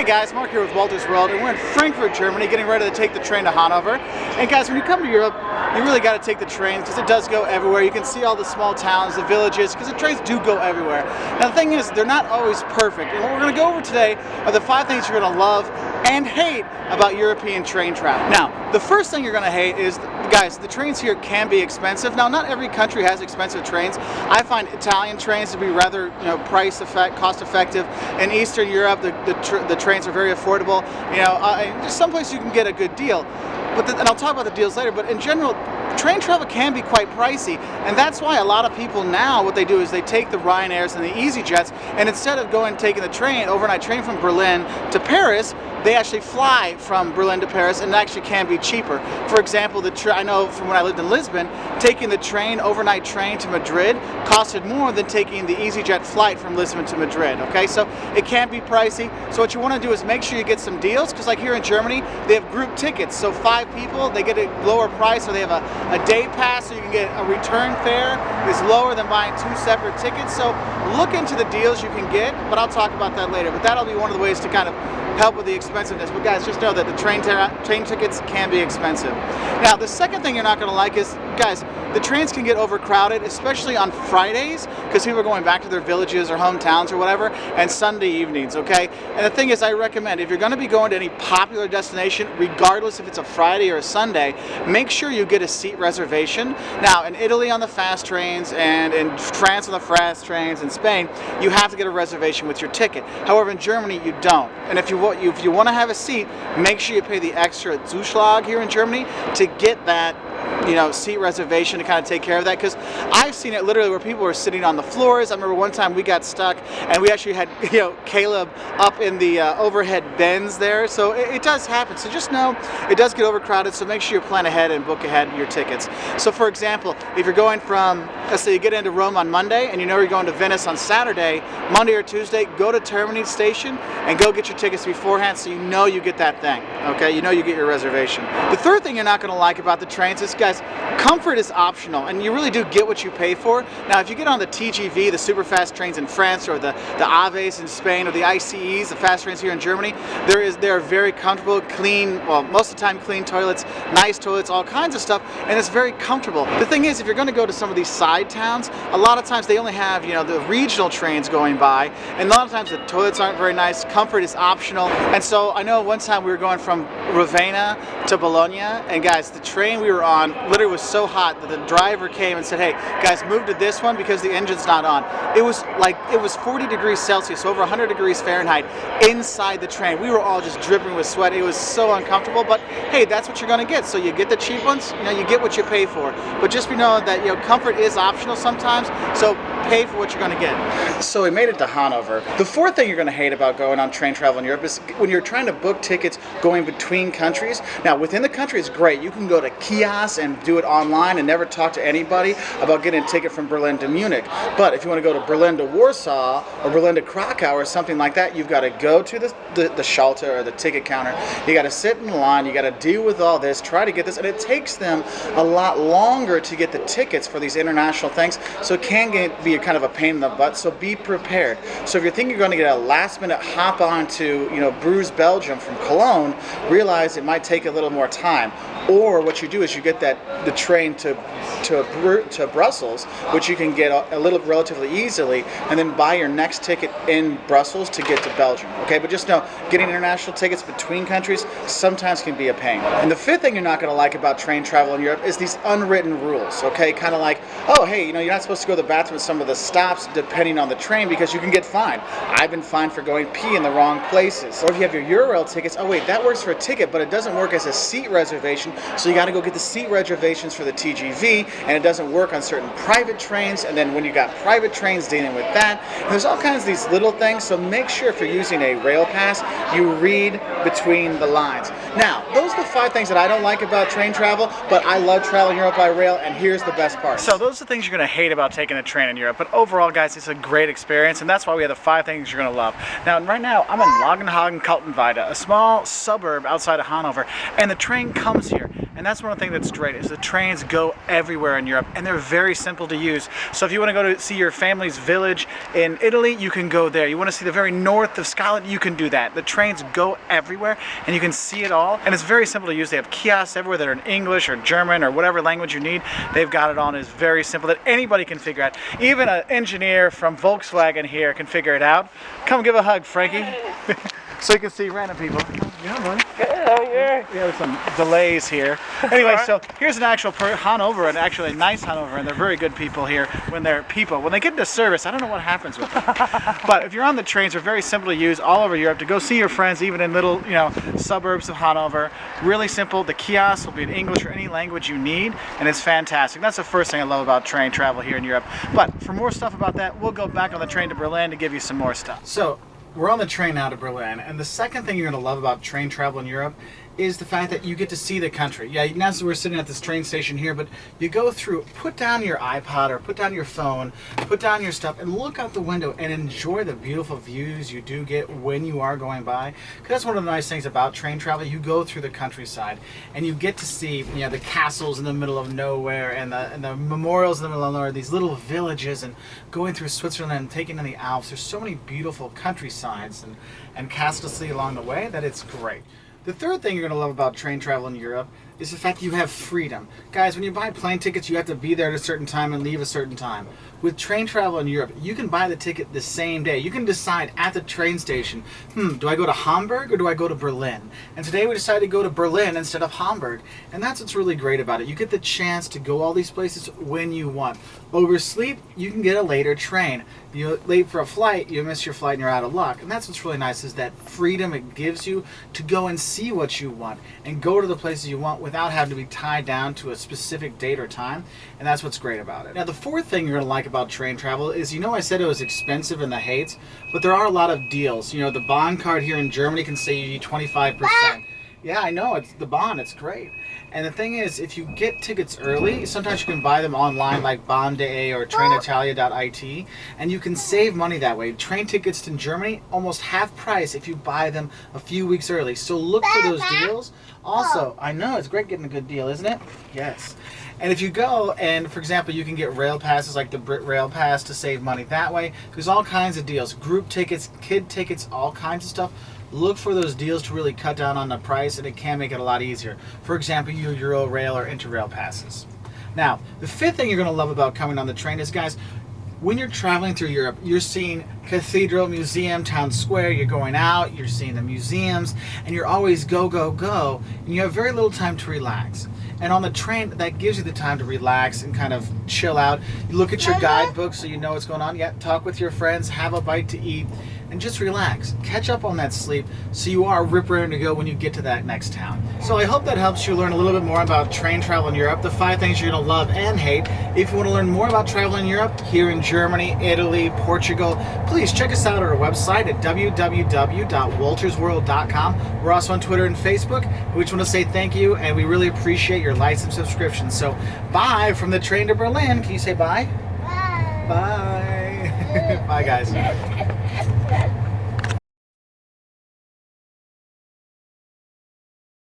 Hey guys, Mark here with Wolters World, and we're in Frankfurt, Germany, getting ready to take the train to Hannover. And guys, when you come to Europe, you really got to take the train because it does go everywhere. You can see all the small towns, the villages, because the trains do go everywhere. Now the thing is, they're not always perfect. And what we're going to go over today are the 5 things you're going to love and hate about European train travel. Now, the first thing you're going to hate is, guys, the trains here can be expensive. Now, not every country has expensive trains. I find Italian trains to be rather, cost effective. In Eastern Europe, the trains are very affordable. There's some places you can get a good deal. And I'll talk about the deals later, but in general, train travel can be quite pricey, and that's why a lot of people now, what they do is they take the Ryanairs and the EasyJets, and instead of taking the train, overnight train from Berlin to Paris, they actually fly from Berlin to Paris, and it actually can be cheaper. For example, I know from when I lived in Lisbon, taking the overnight train to Madrid costed more than taking the EasyJet flight from Lisbon to Madrid, okay? So it can be pricey. So what you want to do is make sure you get some deals, because like here in Germany, they have group tickets. So 5 people, they get a lower price, or they have a day pass, so you can get a return fare is lower than buying 2 separate tickets. So look into the deals you can get, but I'll talk about that later. But that'll be one of the ways to kind of help with the expensiveness. But guys, just know that the train tickets can be expensive. Now, the second thing you're not going to like is, guys, the trains can get overcrowded, especially on Fridays, because people are going back to their villages or hometowns or whatever, and Sunday evenings, okay? And the thing is, I recommend, if you're going to be going to any popular destination, regardless if it's a Friday or a Sunday, make sure you get a seat reservation. Now, in Italy on the fast trains, and in France on the fast trains, in Spain, you have to get a reservation with your ticket. However, in Germany, you don't. And if you want to have a seat, make sure you pay the extra Zuschlag here in Germany to get that seat reservation to kind of take care of that, because I've seen it literally where people were sitting on the floors. I remember one time we got stuck and we actually had Caleb up in the overhead bins there. So it does happen. So just know it does get overcrowded, so make sure you plan ahead and book ahead your tickets. So for example, if you're going from, let's say you get into Rome on Monday and you know you're going to Venice on Saturday, Monday or Tuesday, go to Termini station and go get your tickets beforehand, so you get that thing, okay? You get your reservation. The third thing you're not going to like about the trains is, guys, comfort is optional, and you really do get what you pay for. Now, if you get on the TGV, the super fast trains in France, or the AVEs in Spain, or the ICEs, the fast trains here in Germany, they are very comfortable, clean, well, most of the time clean toilets, nice toilets, all kinds of stuff, and it's very comfortable. The thing is, if you're going to go to some of these side towns, a lot of times they only have, the regional trains going by, and a lot of times the toilets aren't very nice. Comfort is optional. And so I know one time we were going from Ravenna to Bologna, and guys, the train we were on literally was so hot that the driver came and said, "Hey guys, move to this one because the engine's not on." It was 40 degrees Celsius, over 100 degrees Fahrenheit inside the train. We were all just dripping with sweat. It was so uncomfortable, but hey, that's what you're going to get. So you get the cheap ones, you get what you pay for. But just know that comfort is optional sometimes, so pay for what you're going to get. So we made it to Hannover. The fourth thing you're going to hate about going on train travel in Europe is when you're trying to book tickets going between countries. Now, within the country is great. You can go to kiosks and do it online and never talk to anybody about getting a ticket from Berlin to Munich. But if you want to go to Berlin to Warsaw or Berlin to Krakow or something like that, you've got to go to the Schalter or the ticket counter. You got to sit in line. You got to deal with all this, try to get this, and it takes them a lot longer to get the tickets for these international things. So it can be a kind of a pain in the butt. So be prepared. So if you're thinking you're going to get a last-minute hop on to Bruges, Belgium from Cologne, realize it might take a little more time. Or what you do is you get the train to Brussels, which you can get a little relatively easily, and then buy your next ticket in Brussels to get to Belgium. Okay, but just know, getting international tickets between countries sometimes can be a pain. And the fifth thing you're not going to like about train travel in Europe is these unwritten rules. Okay, kind of like, oh hey, you're not supposed to go to the bathroom at some of the stops depending on the train because you can get fined. I've been fined for going pee in the wrong places. Or if you have your Eurorail tickets, oh wait, that works for a ticket, but it doesn't work as a seat reservation. So you got to go get the seat reservations for the TGV, and it doesn't work on certain private trains. And then when you got private trains dealing with that, there's all kinds of these little things. So make sure if you're using a rail pass, you read between the lines. Now, those are the 5 things that I don't like about train travel, but I love traveling Europe by rail, and here's the best part. So those are the things you're going to hate about taking a train in Europe, but overall, guys, it's a great experience, and that's why we have the 5 things you're going to love. Now, right now, I'm in Langenhagen-Kaltenweide, a small suburb outside of Hannover, and the train comes here. And And that's one of the things that's great, is the trains go everywhere in Europe, and they're very simple to use. So if you want to go to see your family's village in Italy, you can go there. You want to see the very north of Scotland, you can do that. The trains go everywhere, and you can see it all, and it's very simple to use. They have kiosks everywhere that are in English or German or whatever language you need. They've got it on. It's very simple that anybody can figure out. Even an engineer from Volkswagen here can figure it out. Come give a hug, Frankie. So you can see random people. Yeah, buddy. Good, how are you? Yeah, there's some delays here. Anyway, so here's an actual Hannover, and actually a nice Hannover, and they're very good people here when they're people. When they get into service, I don't know what happens with them. But if you're on the trains, they're very simple to use all over Europe to go see your friends, even in little, suburbs of Hannover. Really simple. The kiosks will be in English or any language you need, and it's fantastic. That's the first thing I love about train travel here in Europe. But for more stuff about that, we'll go back on the train to Berlin to give you some more stuff. So, we're on the train now to Berlin, and the second thing you're going to love about train travel in Europe is the fact that you get to see the country. Yeah, now we're sitting at this train station here, but you go through, put down your iPod or put down your phone, put down your stuff, and look out the window and enjoy the beautiful views you do get when you are going by. Because that's one of the nice things about train travel. You go through the countryside, and you get to see, the castles in the middle of nowhere, and the memorials in the middle of nowhere, these little villages, and going through Switzerland and taking in the Alps. There's so many beautiful countrysides and castles to see along the way that it's great. The third thing you're going to love about train travel in Europe is the fact that you have freedom. Guys, when you buy plane tickets, you have to be there at a certain time and leave a certain time. With train travel in Europe, you can buy the ticket the same day. You can decide at the train station, do I go to Hamburg or do I go to Berlin? And today we decided to go to Berlin instead of Hamburg. And that's what's really great about it. You get the chance to go all these places when you want. Oversleep, you can get a later train. You're late for a flight, you miss your flight and you're out of luck. And that's what's really nice, is that freedom it gives you to go and see what you want and go to the places you want without having to be tied down to a specific date or time. And that's what's great about it. Now, the fourth thing you're going to like about train travel is, I said it was expensive in the Heights, but there are a lot of deals. The Bahn card here in Germany can save you 25%. Yeah, I know, it's the Bahn, it's great. And the thing is, if you get tickets early, sometimes you can buy them online like Bahn.de or trainitalia.it, and you can save money that way. Train tickets in Germany, almost half price if you buy them a few weeks early. So look for those deals. Also, I know, it's great getting a good deal, isn't it? Yes. And if you go, and for example, you can get rail passes like the Brit Rail Pass to save money that way. There's all kinds of deals, group tickets, kid tickets, all kinds of stuff. Look for those deals to really cut down on the price, and it can make it a lot easier. For example, your Eurorail or Interrail passes. Now, the fifth thing you're going to love about coming on the train is, guys, when you're traveling through Europe, you're seeing cathedral, museum, town square, you're going out, you're seeing the museums, and you're always go, go, go, and you have very little time to relax. And on the train, that gives you the time to relax and kind of chill out. You look at your guidebook so you know what's going on. Yeah, talk with your friends, have a bite to eat, and just relax. Catch up on that sleep so you are rip-ready to go when you get to that next town. So I hope that helps you learn a little bit more about train travel in Europe, the 5 things you're going to love and hate. If you want to learn more about travel in Europe, here in Germany, Italy, Portugal, please check us out at our website at www.woltersworld.com. We're also on Twitter and Facebook. We just want to say thank you, and we really appreciate your likes and subscriptions. So bye from the train to Berlin. Can you say bye? Bye. Bye. Bye, guys.